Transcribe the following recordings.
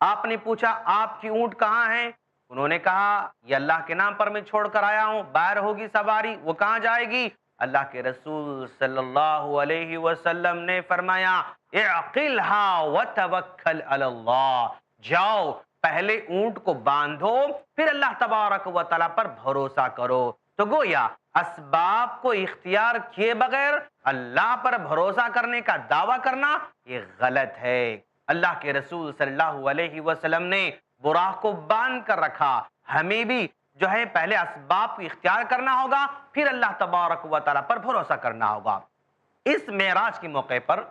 آپ نے پوچھا آپ کی اونٹ کہاں ہیں؟ انہوں نے کہا یہ اللہ کے نام پر میں چھوڑ کر آیا ہوں، باہر ہوگی سواری، وہ کہاں جائے گی؟ اللہ کے رسول صلی اللہ علیہ وسلم نے فرمایا اعقلها وتوکل علی اللہ، جاؤ پہلے اونٹ کو باندھو پھر اللہ تبارک و تعالیٰ پر بھروسہ کرو۔ تو گویا اسباب کو اختیار کیے بغیر اللہ پر بھروسہ کرنے کا دعویٰ کرنا یہ غلط ہے۔ اللہ کے رسول صلی اللہ علیہ وسلم نے براق کو باندھ کر رکھا، ہمیں بھی جو ہے پہلے اسباب کو اختیار کرنا ہوگا پھر اللہ تبارک و تعالیٰ پر بھروسہ کرنا ہوگا۔ اس معراج کے موقع پر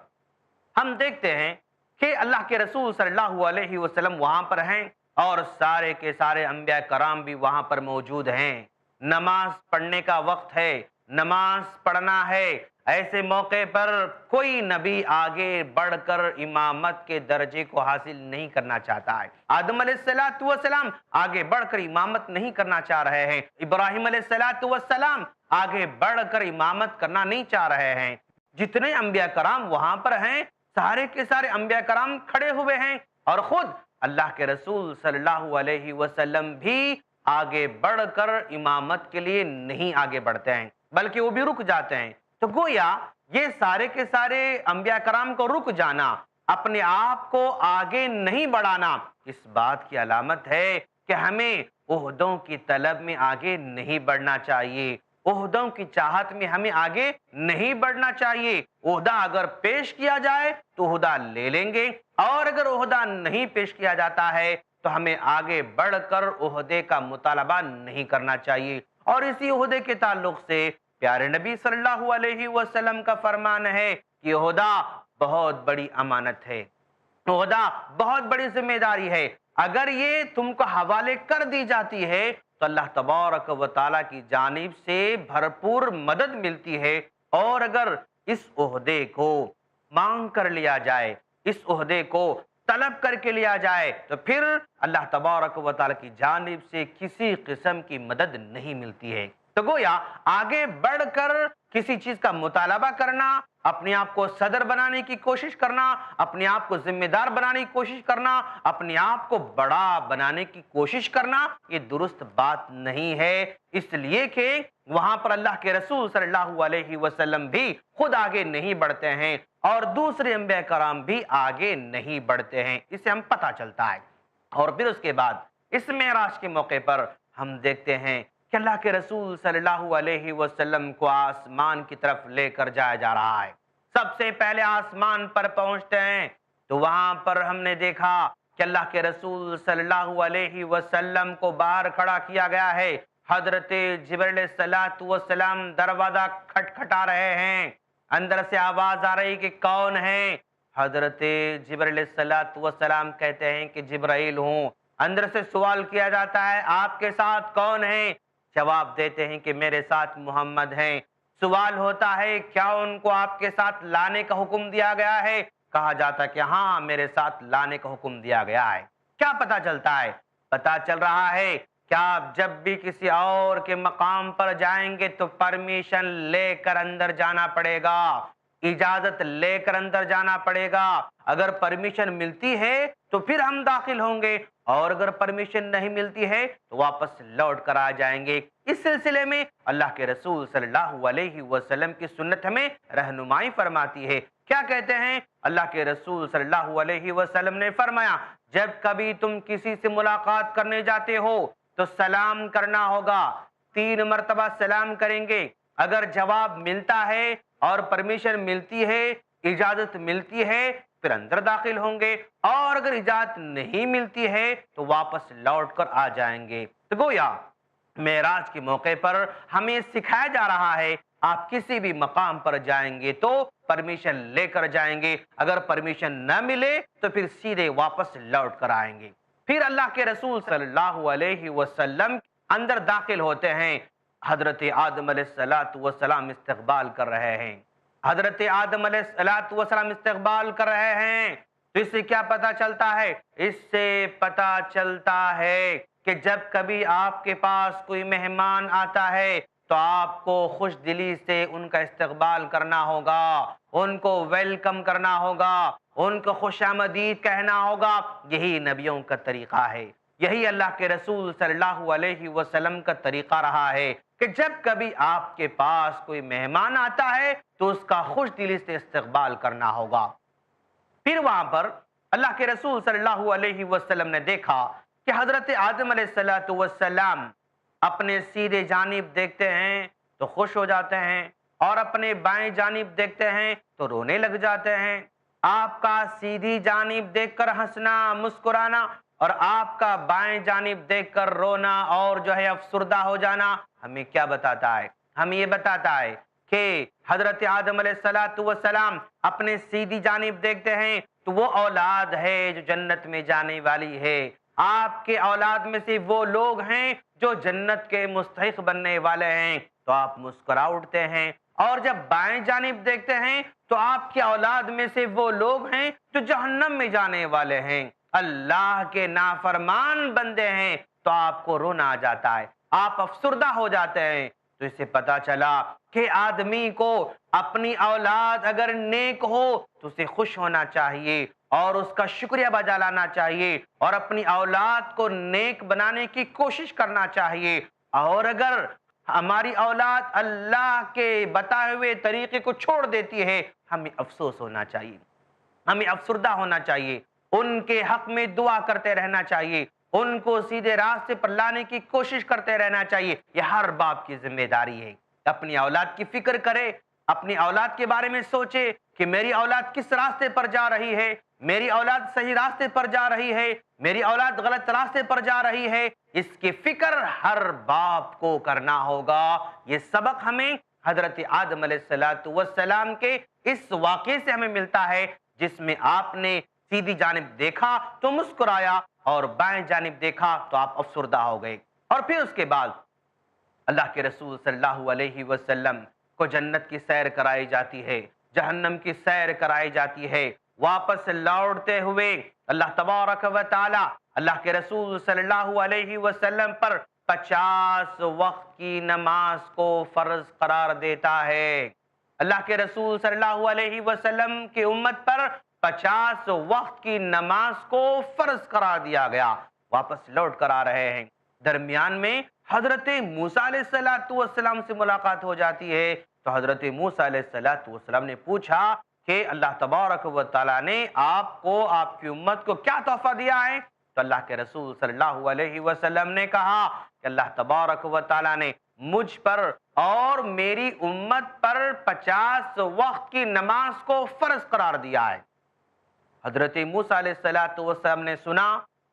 ہم دیکھتے ہیں کہ اللہ کے رسول صلی اللہ علیہ وسلم وہاں پر ہیں اور سارے کے سارے انبیاء کرام بھی وہاں پر موجود ہیں۔ نماز پڑھنے کا وقت ہے، نماز پڑھنا ہے، ایسے موقع پر کوئی نبی آگے بڑھ کر امامت کے درجے کو حاصل نہیں کرنا چاہتا ہے۔ آدم علیہ السلام آگے بڑھ کر امامت نہیں کرنا چاہ رہے ہیں، ابراہیم علیہ السلام آگے بڑھ کر امامت کرنا نہیں چاہ رہے ہیں۔ جتنے انبیاء کرام وہاں پر ہیں سارے کے سارے انبیاء کرام کھڑے ہوئے ہیں اور خود اللہ کے رسول صلی اللہ علیہ وسلم بھی آگے بڑھ کر امامت کے لیے نہیں آگے بڑھتے ہیں بلکہ وہ بھی رک جاتے ہیں۔ تو گویا یہ سارے کے سارے انبیاء کرام کو رک جانا، اپنے آپ کو آگے نہیں بڑھانا، اس بات کی علامت ہے کہ ہمیں عہدوں کی طلب میں آگے نہیں بڑھنا چاہیے، عہدوں کی چاہت میں ہمیں آگے نہیں بڑھنا چاہیے۔ عہدہ اگر پیش کیا جائے تو عہدہ لے لیں گے، اور اگر عہدہ نہیں پیش کیا جاتا ہے تو ہمیں آگے بڑھ کر عہدے کا مطالبہ نہیں کرنا چاہیے۔ اور اسی عہدے کے تعلق سے پیارے نبی صلی اللہ علیہ وسلم کا فرمان ہے کہ عہدہ بہت بڑی امانت ہے، عہدہ بہت بڑی ذمہ داری ہے، اگر یہ تم کو حوالے کر دی جاتی ہے تو اللہ تبارک و تعالیٰ کی جانب سے بھرپور مدد ملتی ہے، اور اگر اس عہدے کو مانگ کر لیا جائے، اس عہدے کو طلب کر کے لیا جائے تو پھر اللہ تبارک و تعالیٰ کی جانب سے کسی قسم کی مدد نہیں ملتی ہے۔ تو گویا آگے بڑھ کر کسی چیز کا مطالبہ کرنا، اپنے آپ کو صدر بنانے کی کوشش کرنا، اپنے آپ کو ذمہ دار بنانے کی کوشش کرنا، اپنے آپ کو بڑا بنانے کی کوشش کرنا، یہ درست بات نہیں ہے، اس لیے کہ وہاں پر اللہ کے رسول صلی اللہ علیہ وسلم بھی خود آگے نہیں بڑھتے ہیں اور دوسرے انبیاء کرام بھی آگے نہیں بڑھتے ہیں، اس سے ہم پتہ چلتا ہے۔ اور پھر اس کے بعد اس معراج کے موقع پر ہم دیکھتے ہیں کہ اللہ کے رسول صلی اللہ علیہ وسلم کو آسمان کی طرف لے کر جایا جا رہا ہے۔ سب سے پہلے آسمان پر پہنچتے ہیں تو وہاں پر ہم نے دیکھا کہ اللہ کے رسول صلی اللہ علیہ وسلم کو باہر کھڑا کیا گیا ہے۔ حضرت جبرائیل علیہ السلام دروازہ کھٹکھٹا رہے ہیں، اندر سے آواز آ رہی کہ کون ہے؟ حضرت جبرائیل علیہ السلام کہتے ہیں کہ جبرائیل ہوں۔ اندر سے سوال کیا جاتا ہے آپ کے ساتھ کون ہیں؟ جواب دیتے ہیں کہ میرے ساتھ محمد ہیں۔ سوال ہوتا ہے کیا ان کو آپ کے ساتھ لانے کا حکم دیا گیا ہے؟ کہا جاتا ہے کہ ہاں میرے ساتھ لانے کا حکم دیا گیا ہے۔ کیا پتہ چلتا ہے؟ پتہ چل رہا ہے کیا آپ جب بھی کسی اور کے مقام پر جائیں گے تو پرمیشن لے کر اندر جانا پڑے گا، اجازت لے کر اندر جانا پڑے گا۔ اگر پرمیشن ملتی ہے تو پھر ہم داخل ہوں گے، اور اگر پرمیشن نہیں ملتی ہے تو واپس لوٹ کر آ جائیں گے۔ اس سلسلے میں اللہ کے رسول صلی اللہ علیہ وسلم کی سنت ہمیں رہنمائی فرماتی ہے۔ کیا کہتے ہیں؟ اللہ کے رسول صلی اللہ علیہ وسلم نے فرمایا جب کبھی تم کسی سے ملاقات کرنے جاتے ہو تو سلام کرنا ہوگا، 3 مرتبہ سلام کریں گے۔ اگر جواب ملتا ہے اور پرمیشن ملتی ہے، اجازت ملتی ہے، پھر اندر داخل ہوں گے، اور اگر اجازت نہیں ملتی ہے تو واپس لوٹ کر آ جائیں گے۔ تو گویا معراج کے موقع پر ہمیں سکھایا جا رہا ہے آپ کسی بھی مقام پر جائیں گے تو پرمیشن لے کر جائیں گے، اگر پرمیشن نہ ملے تو پھر سیدھے واپس لوٹ کر آئیں گے۔ پھر اللہ کے رسول صلی اللہ علیہ وسلم اندر داخل ہوتے ہیں، حضرت آدم علیہ السلام استقبال کر رہے ہیں، حضرت آدم علیہ السلام استقبال کر رہے ہیں۔ تو اس سے کیا پتہ چلتا ہے؟ اس سے پتہ چلتا ہے کہ جب کبھی آپ کے پاس کوئی مہمان آتا ہے تو آپ کو خوش دلی سے ان کا استقبال کرنا ہوگا، ان کو ویلکم کرنا ہوگا، ان کو خوش آمدید کہنا ہوگا۔ یہی نبیوں کا طریقہ ہے، یہی اللہ کے رسول صلی اللہ علیہ وسلم کا طریقہ رہا ہے کہ جب کبھی آپ کے پاس کوئی مہمان آتا ہے تو اس کا خوش دلی سے استقبال کرنا ہوگا۔ پھر وہاں پر اللہ کے رسول صلی اللہ علیہ وسلم نے دیکھا کہ حضرت آدم علیہ السلام اپنے سیدھے جانب دیکھتے ہیں تو خوش ہو جاتے ہیں، اور اپنے بائیں جانب دیکھتے ہیں تو رونے لگ جاتے ہیں۔ آپ کا سیدھی جانب دیکھ کر ہنسنا، مسکرانا، اور آپ کا بائیں جانب دیکھ کر رونا اور جو ہے افسردہ ہو جانا ہمیں کیا بتاتا ہے؟ ہمیں یہ بتاتا ہے کہ حضرت آدم علیہ السلام اپنے سیدھی جانب دیکھتے ہیں تو وہ اولاد ہے جو جنت میں جانے والی ہے۔ آپ کے اولاد میں سے وہ لوگ ہیں جو جنت کے مستحق بننے والے ہیں، تو آپ مسکرا اٹھتے ہیں۔ اور جب بائیں جانب دیکھتے ہیں تو آپ کی اولاد میں سے وہ لوگ ہیں جو جہنم میں جانے والے ہیں، اللہ کے نافرمان بندے ہیں، تو آپ کو رونا آ جاتا ہے، آپ افسردہ ہو جاتے ہیں۔ تو اس سے پتا چلا کہ آدمی کو اپنی اولاد اگر نیک ہو تو اسے خوش ہونا چاہیے اور اس کا شکریہ بجا لانا چاہیے اور اپنی اولاد کو نیک بنانے کی کوشش کرنا چاہیے۔ اور اگر ہماری اولاد اللہ کے بتائے ہوئے طریقے کو چھوڑ دیتی ہے، ہمیں افسوس ہونا چاہیے، ہمیں افسردہ ہونا چاہیے، ان کے حق میں دعا کرتے رہنا چاہیے، ان کو سیدھے راستے پر لانے کی کوشش کرتے رہنا چاہیے۔ یہ ہر باپ کی ذمہ داری ہے، اپنی اولاد کی فکر کرے، اپنی اولاد کے بارے میں سوچے کہ میری اولاد کس راستے پر جا رہی ہے، میری اولاد صحیح راستے پر جا رہی ہے، میری اولاد غلط راستے پر جا رہی ہے، اس کی فکر ہر باپ کو کرنا ہوگا۔ یہ سبق ہمیں حضرت آدم علیہ السلام کے اس واقعے سے ہمیں ملتا ہے، جس میں آپ نے سیدھی جانب دیکھا تو مسکرایا اور بائیں جانب دیکھا تو آپ افسردہ ہو گئے۔ اور پھر اس کے بعد اللہ کے رسول صلی اللہ علیہ وسلم کو جنت کی سیر کرائی جاتی ہے، جہنم کی سیر کرائی جاتی ہے۔ واپس لوٹتے ہوئے اللہ تبارک و تعالی اللہ کے رسول صلی اللہ علیہ وسلم پر 50 وقت کی نماز کو فرض قرار دیتا ہے۔ اللہ کے رسول صلی اللہ علیہ وسلم کی امت پر 50 وقت کی نماز کو فرض قرار دیا گیا۔ واپس لوٹ کر آ رہے ہیں، درمیان میں حضرت موسیٰ علیہ السلام سے ملاقات ہو جاتی ہے۔ تو حضرت موسیٰ علیہ السلام نے پوچھا کہ اللہ تبارک و تعالیٰ نے آپ کو، آپ کی امت کو کیا تحفہ دیا ہے؟ تو اللہ کے رسول صلی اللہ علیہ وسلم نے کہا کہ اللہ تبارک و تعالیٰ نے مجھ پر اور میری امت پر 50 وقت کی نماز کو فرض قرار دیا ہے۔ حضرت موسیٰ علیہ السلام نے سنا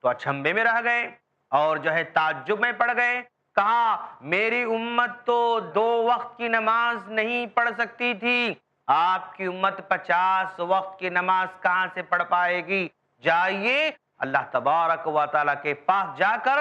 تو اچھمبے میں رہ گئے اور جو ہے تعجب میں پڑ گئے۔ کہا میری امت تو 2 وقت کی نماز نہیں پڑھ سکتی تھی، آپ کی امت 50 وقت کی نماز کہاں سے پڑھ پائے گی؟ جائیے اللہ تبارک و تعالیٰ کے پاس جا کر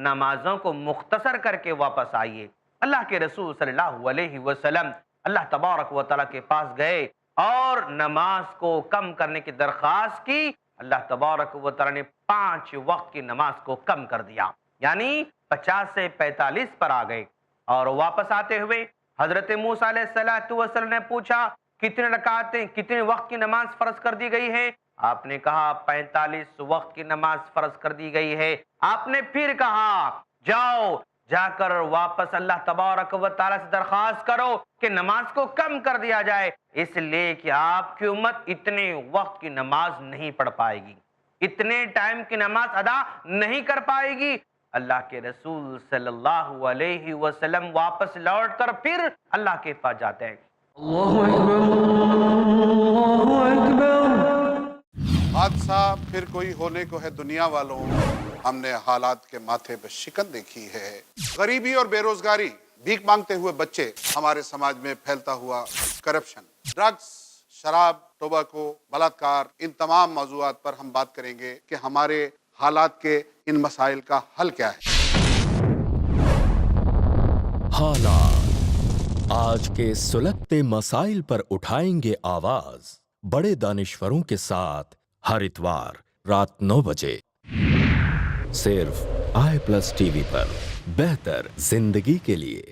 نمازوں کو مختصر کر کے واپس آئیے۔ اللہ کے رسول صلی اللہ علیہ وسلم اللہ تبارک و تعالیٰ کے پاس گئے اور نماز کو کم کرنے کی درخواست کی۔ اللہ تبارک و تعالیٰ نے 5 وقت کی نماز کو کم کر دیا، یعنی 50 سے 45 پر آ گئے۔ اور واپس آتے ہوئے حضرت موسیٰ علیہ السلام نے پوچھا کتنے رکعتیں، کتنے وقت کی نماز فرض کر دی گئی ہے؟ آپ نے کہا 45 وقت کی نماز فرض کر دی گئی ہے۔ آپ نے پھر کہا جاؤ جا کر واپس اللہ تبارک و تعالیٰ سے درخواست کرو کہ نماز کو کم کر دیا جائے، اس لیے کہ آپ کی امت اتنے وقت کی نماز نہیں پڑھ پائے گی، اتنے ٹائم کی نماز ادا نہیں کر پائے گی۔ اللہ کے رسول صلی اللہ علیہ وسلم واپس لوٹ کر پھر اللہ کے پاس جاتے ہیں۔ اللہ اکبر، اللہ اکبر۔ حادثہ پھر کوئی ہونے کو ہے دنیا والوں، ہم نے حالات کے ماتھے پہ شکن دیکھی ہے۔ غریبی اور بے روزگاری، بھیک مانگتے ہوئے بچے، ہمارے سماج میں پھیلتا ہوا کرپشن، ڈرگز، شراب، ٹوباکو، بلاತ್ಕಾರ، ان تمام موضوعات پر ہم بات کریں گے کہ ہمارے حالات کے ان مسائل کا حل کیا ہے۔ حالات آج کے سلگتے مسائل پر اٹھائیں گے آواز، بڑے دانشوروں کے ساتھ ہر اتوار رات 9 بجے صرف i+ ٹی وی پر، بہتر زندگی کے لیے۔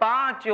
5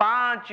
5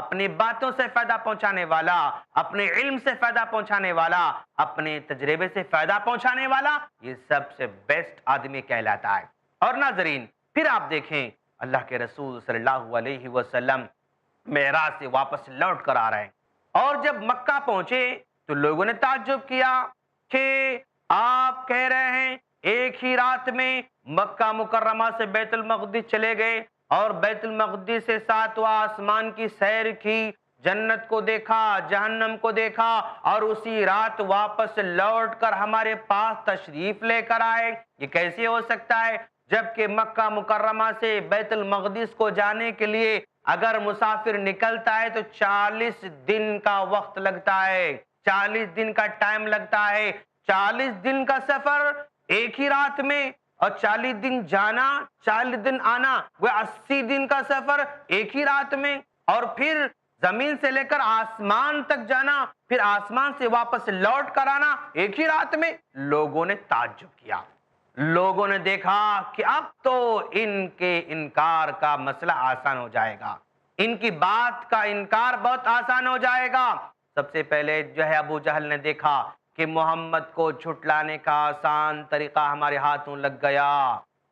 اپنی باتوں سے فائدہ پہنچانے والا، اپنے علم سے فائدہ پہنچانے والا، اپنے تجربے سے فائدہ پہنچانے والا، یہ سب سے بیسٹ آدمی کہلاتا ہے۔ اور ناظرین، پھر آپ دیکھیں اللہ کے رسول صلی اللہ علیہ وسلم معراج سے واپس لوٹ کر آ رہے ہیں، اور جب مکہ پہنچے تو لوگوں نے تعجب کیا کہ آپ کہہ رہے ہیں ایک ہی رات میں مکہ مکرمہ سے بیت المقدس چلے گئے اور بیت المقدس سے ساتواں آسمان کی سیر کی، جنت کو دیکھا، جہنم کو دیکھا، اور اسی رات واپس لوٹ کر ہمارے پاس تشریف لے کر آئے؟ یہ کیسے ہو سکتا ہے جبکہ مکہ مکرمہ سے بیت المقدس کو جانے کے لیے اگر مسافر نکلتا ہے تو 40 دن کا وقت لگتا ہے، 40 دن کا ٹائم لگتا ہے، 40 دن کا سفر ایک ہی رات میں، اور 40 دن جانا 40 دن آنا، وہ 80 دن کا سفر ایک ہی رات میں، اور پھر زمین سے لے کر آسمان تک جانا، پھر آسمان سے واپس لوٹ کر آنا ایک ہی رات میں۔ لوگوں نے تعجب کیا، لوگوں نے دیکھا کہ اب تو ان کے انکار کا مسئلہ آسان ہو جائے گا، ان کی بات کا انکار بہت آسان ہو جائے گا۔ سب سے پہلے جو ہے ابو جہل نے دیکھا کہ محمد کو جھٹلانے کا آسان طریقہ ہمارے ہاتھوں لگ گیا،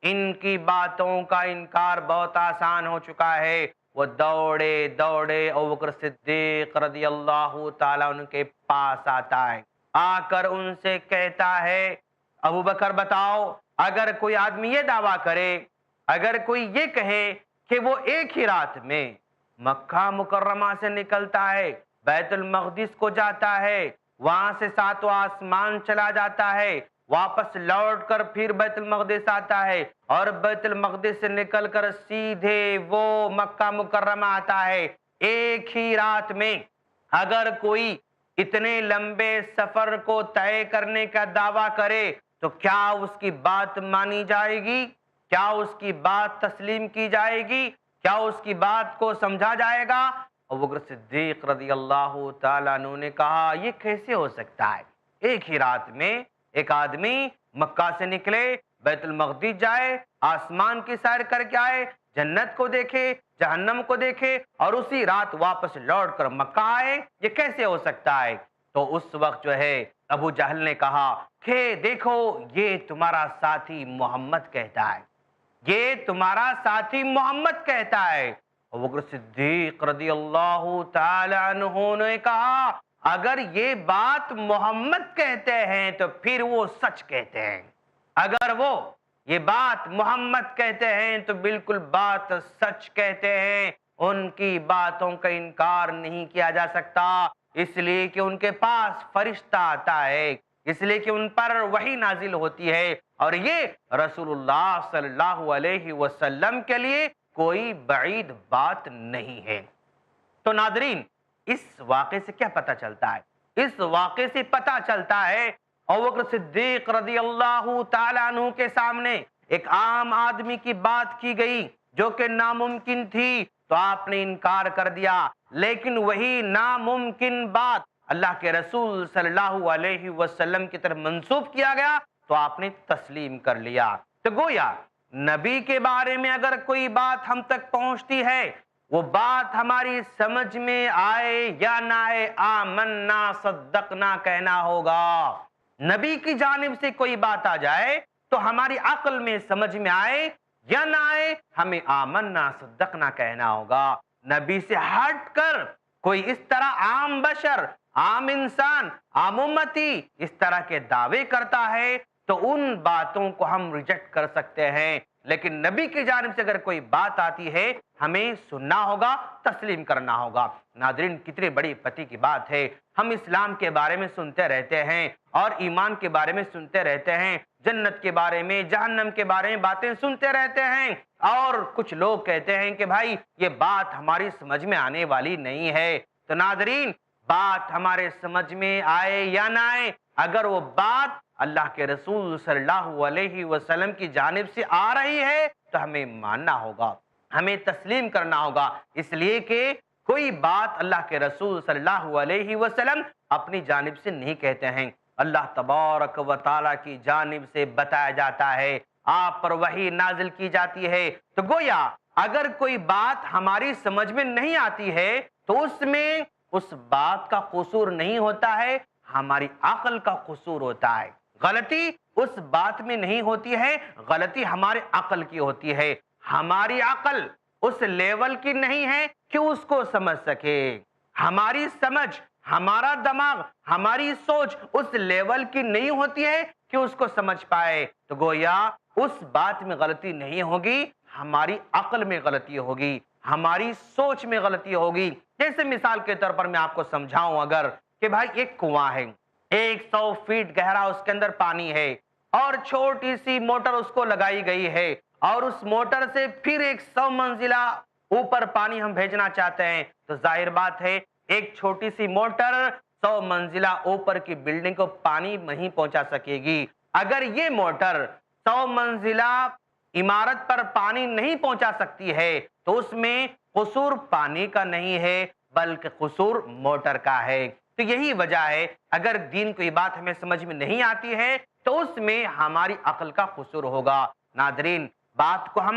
ان کی باتوں کا انکار بہت آسان ہو چکا ہے۔ وہ دوڑے دوڑے ابوبکر صدیق رضی اللہ تعالیٰ عنہ کے پاس آتا ہے، آ کر ان سے کہتا ہے ابو بکر بتاؤ، اگر کوئی آدمی یہ دعویٰ کرے، اگر کوئی یہ کہے کہ وہ ایک ہی رات میں مکہ مکرمہ سے نکلتا ہے، بیت المقدس کو جاتا ہے، وہاں سے ساتواں آسمان چلا جاتا ہے، واپس لوٹ کر پھر بیت المقدس آتا ہے، اور بیت المقدس سے نکل کر سیدھے وہ مکہ مکرمہ آتا ہے ایک ہی رات میں، اگر کوئی اتنے لمبے سفر کو طے کرنے کا دعویٰ کرے تو کیا اس کی بات مانی جائے گی؟ کیا اس کی بات تسلیم کی جائے گی؟ کیا اس کی بات کو سمجھا جائے گا؟ ابوبکر صدیق رضی اللہ تعالیٰ عنہ نے کہا یہ کیسے ہو سکتا ہے؟ ایک ہی رات میں ایک آدمی مکہ سے نکلے، بیت المقدس جائے، آسمان کی سیر کر کے آئے، جنت کو دیکھے، جہنم کو دیکھے، اور اسی رات واپس لوٹ کر مکہ آئے، یہ کیسے ہو سکتا ہے؟ تو اس وقت جو ہے ابو جہل نے کہا کہ دیکھو یہ تمہارا ساتھی محمد کہتا ہے، یہ تمہارا ساتھی محمد کہتا ہے۔ ابوبکر صدیق رضی اللہ تعالی عنہ نے کہا اگر یہ بات محمد کہتے ہیں تو پھر وہ سچ کہتے ہیں، اگر وہ یہ بات محمد کہتے ہیں تو بالکل بات سچ کہتے ہیں، ان کی باتوں کا انکار نہیں کیا جا سکتا، اس لیے کہ ان کے پاس فرشتہ آتا ہے، اس لیے کہ ان پر وحی نازل ہوتی ہے، اور یہ رسول اللہ صلی اللہ علیہ وسلم کے لیے کوئی بعید بات نہیں ہے۔ تو ناظرین، اس واقعے سے کیا پتہ چلتا ہے؟ اس واقعے سے پتہ چلتا ہے ابوبکر صدیق رضی اللہ تعالیٰ عنہ کے سامنے ایک عام آدمی کی بات کی گئی جو کہ ناممکن تھی تو آپ نے انکار کر دیا، لیکن وہی ناممکن بات اللہ کے رسول صلی اللہ علیہ وسلم کی طرف منسوب کیا گیا تو آپ نے تسلیم کر لیا۔ تو گویا نبی کے بارے میں اگر کوئی بات ہم تک پہنچتی ہے، وہ بات ہماری سمجھ میں آئے یا نہ آئے، آمنا صدقنا کہنا ہوگا۔ نبی کی جانب سے کوئی بات آ جائے تو ہماری عقل میں سمجھ میں آئے یا نہ آئے، ہمیں آمنا صدقنا کہنا ہوگا۔ نبی سے ہٹ کر کوئی اس طرح عام بشر، عام انسان، عام امتی اس طرح کے دعوے کرتا ہے تو ان باتوں کو ہم ریجیکٹ کر سکتے ہیں، لیکن نبی کی جانب سے اگر کوئی بات آتی ہے ہمیں سننا ہوگا، تسلیم کرنا ہوگا۔ ناظرین، کتنی بڑی پتی کی بات ہے، ہم اسلام کے بارے میں سنتے رہتے ہیں اور ایمان کے بارے میں سنتے رہتے ہیں، جنت کے بارے میں، جہنم کے بارے میں باتیں سنتے رہتے ہیں، اور کچھ لوگ کہتے ہیں کہ بھائی یہ بات ہماری سمجھ میں آنے والی نہیں ہے۔ تو ناظرین، بات ہمارے سمجھ میں آئے یا نہ آئے، اگر وہ بات اللہ کے رسول صلی اللہ علیہ وسلم کی جانب سے آ رہی ہے تو ہمیں ماننا ہوگا، ہمیں تسلیم کرنا ہوگا، اس لیے کہ کوئی بات اللہ کے رسول صلی اللہ علیہ وسلم اپنی جانب سے نہیں کہتے ہیں، اللہ تبارک و تعالیٰ کی جانب سے بتایا جاتا ہے، آپ پر وحی نازل کی جاتی ہے۔ تو گویا اگر کوئی بات ہماری سمجھ میں نہیں آتی ہے تو اس میں اس بات کا قصور نہیں ہوتا ہے، ہماری عقل کا قصور ہوتا ہے۔ غلطی اس بات میں نہیں ہوتی ہے، غلطی ہمارے عقل کی ہوتی ہے۔ ہماری عقل اس لیول کی نہیں ہے کہ اس کو سمجھ سکے، ہماری سمجھ، ہمارا دماغ، ہماری سوچ اس لیول کی نہیں ہوتی ہے کہ اس کو سمجھ پائے، تو گویا اس بات میں غلطی نہیں ہوگی، ہماری عقل میں غلطی ہوگی، ہماری سوچ میں غلطی ہوگی۔ جیسے مثال کے طور پر میں آپ کو سمجھاؤں اگر کہ بھائی ایک کنواں ہے، 100 فیٹ گہرا اس کے اندر پانی ہے، اور چھوٹی سی موٹر اس کو لگائی گئی ہے، اور اس موٹر سے پھر 100 منزلہ اوپر پانی ہم بھیجنا چاہتے ہیں، تو ظاہر بات ہے ایک چھوٹی سی موٹر 100 منزلہ اوپر کی بلڈنگ کو پانی نہیں پہنچا سکے گی۔ اگر یہ موٹر 100 منزلہ عمارت پر پانی نہیں پہنچا سکتی ہے تو اس میں قصور پانی کا نہیں ہے بلکہ قصور موٹر کا ہے۔ تو یہی وجہ ہے اگر دین کو یہ بات ہمیں سمجھ میں نہیں آتی ہے تو اس میں ہماری عقل کا قصور ہوگا۔ ناظرین، بات کو ہم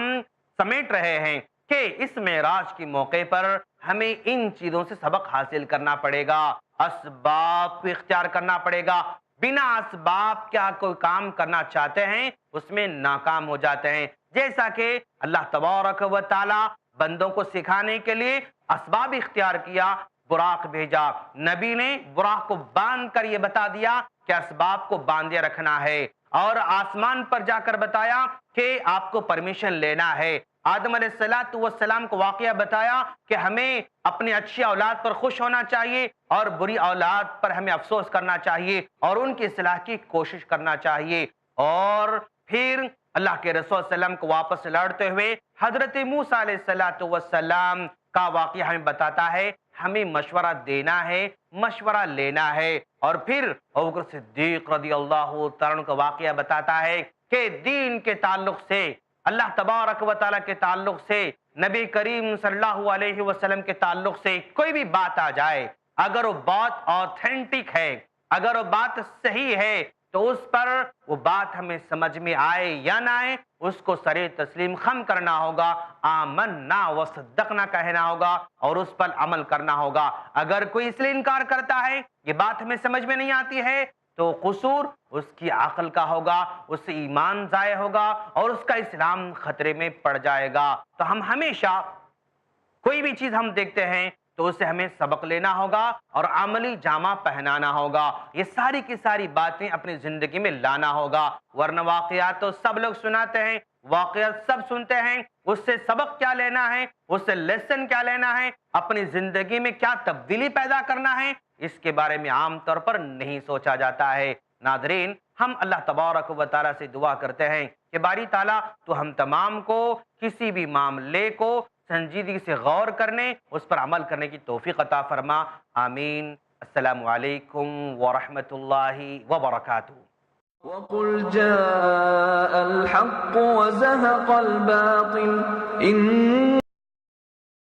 سمیٹ رہے ہیں کہ اس معراج کے موقع پر ہمیں ان چیزوں سے سبق حاصل کرنا پڑے گا، اسباب کو اختیار کرنا پڑے گا۔ بنا اسباب کیا کوئی کام کرنا چاہتے ہیں اس میں ناکام ہو جاتے ہیں، جیسا کہ اللہ تبارک و تعالی بندوں کو سکھانے کے لیے اسباب اختیار کیا، براق بھیجا، نبی نے براق کو باندھ کر یہ بتا دیا کہ اسباب کو باندھے رکھنا ہے، اور آسمان پر جا کر بتایا کہ آپ کو پرمیشن لینا ہے۔ آدم علیہ السلام کو واقعہ بتایا کہ ہمیں اپنی اچھی اولاد پر خوش ہونا چاہیے اور بری اولاد پر ہمیں افسوس کرنا چاہیے اور ان کی اصلاح کی کوشش کرنا چاہیے۔ اور پھر اللہ کے رسول صلی اللہ علیہ وسلم کو واپس لوٹتے ہوئے حضرت موسیٰ علیہ السلام کا واقعہ ہمیں بتاتا ہے ہمیں مشورہ دینا ہے، مشورہ لینا ہے۔ اور پھر ابوبکر صدیق رضی اللہ تعالیٰ عنہ کا واقعہ بتاتا ہے کہ دین کے تعلق سے، اللہ تبارک و تعالیٰ کے تعلق سے، نبی کریم صلی اللہ علیہ وسلم کے تعلق سے کوئی بھی بات آ جائے، اگر وہ بات آتھینٹک ہے، اگر وہ بات صحیح ہے، تو اس پر وہ بات ہمیں سمجھ میں آئے یا نہ آئے اس کو سر تسلیم خم کرنا ہوگا، آمنا وصدقنا کہنا ہوگا اور اس پر عمل کرنا ہوگا۔ اگر کوئی اس لیے انکار کرتا ہے یہ بات ہمیں سمجھ میں نہیں آتی ہے تو قصور اس کی عقل کا ہوگا، اس سے ایمان ضائع ہوگا اور اس کا اسلام خطرے میں پڑ جائے گا۔ تو ہم ہمیشہ کوئی بھی چیز ہم دیکھتے ہیں تو اسے ہمیں سبق لینا ہوگا اور عملی جامہ پہنانا ہوگا، یہ ساری کی ساری باتیں اپنی زندگی میں لانا ہوگا، ورنہ واقعات تو سب لوگ سناتے ہیں، واقعات سب سنتے ہیں، اس سے سبق کیا لینا ہے، اس سے لیسن کیا لینا ہے، اپنی زندگی میں کیا تبدیلی پیدا کرنا ہے، اس کے بارے میں عام طور پر نہیں سوچا جاتا ہے۔ ناظرین، ہم اللہ تبارک و تعالیٰ سے دعا کرتے ہیں کہ باری تعالیٰ تو ہم تمام کو کسی بھی معاملے کو سنجیدگی سے غور کرنے، اس پر عمل کرنے کی توفیق عطا فرما، آمین۔ السلام علیکم ورحمۃ اللہ وبرکاتہ۔ وَقُلْ جَاءَ الْحَقُّ وَزَهَقَ الْبَاطِلُ